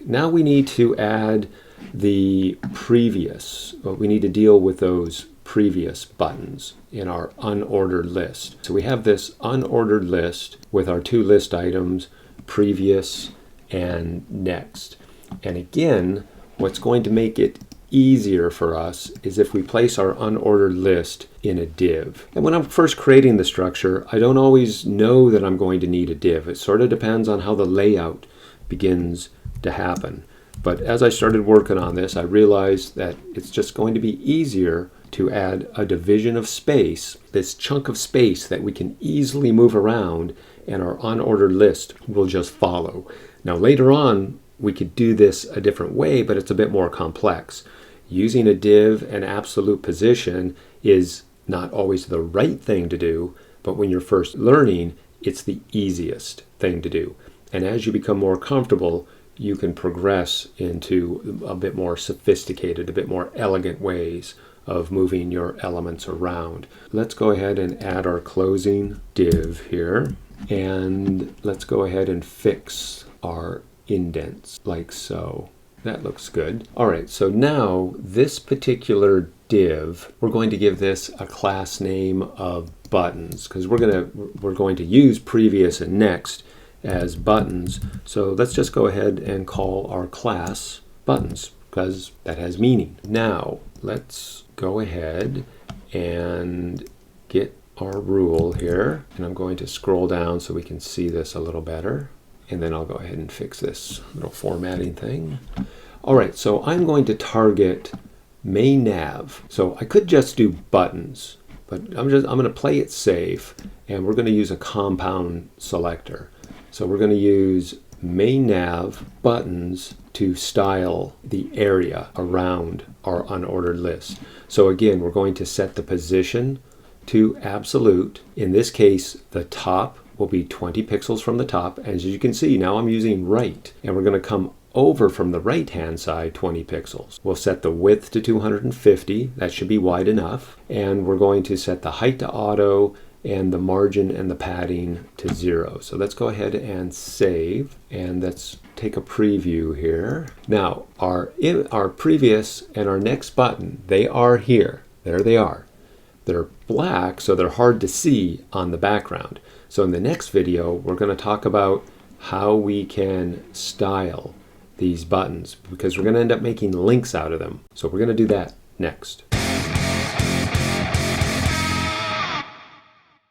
Now we need to add the previous, we need to deal with those previous buttons in our unordered list. So we have this unordered list with our two list items, previous and next. And again, what's going to make it easier for us is if we place our unordered list in a div. And when I'm first creating the structure, I don't always know that I'm going to need a div. It sort of depends on how the layout begins to happen. But as I started working on this, I realized that it's just going to be easier to add a division of space, this chunk of space that we can easily move around, and our unordered list will just follow. Now later on, we could do this a different way, but it's a bit more complex. Using a div and absolute position is not always the right thing to do, but when you're first learning, it's the easiest thing to do. And as you become more comfortable, you can progress into a bit more sophisticated, a bit more elegant ways of moving your elements around. Let's go ahead and add our closing div here, and let's go ahead and fix our indents like so. That looks good. All right, so now this particular div, we're going to give this a class name of buttons because we're going to use previous and next as buttons. So let's just go ahead and call our class buttons because that has meaning. Now let's go ahead and get our rule here, and I'm going to scroll down so we can see this a little better. And then I'll go ahead and fix this little formatting thing. All right, so I'm going to target main nav. So I could just do buttons, but I'm going to play it safe, and we're going to use a compound selector. So we're going to use main nav buttons to style the area around our unordered list. So again, we're going to set the position to absolute. In this case, the top will be 20 pixels from the top. As you can see, now I'm using right, and we're going to come over from the right hand side 20 pixels. We'll set the width to 250, that should be wide enough, and we're going to set the height to auto and the margin and the padding to 0. So let's go ahead and save, and let's take a preview here. Now our previous and our next button, they are here. There they are. They're black, so they're hard to see on the background. So in the next video, we're going to talk about how we can style these buttons because we're going to end up making links out of them. So we're going to do that next.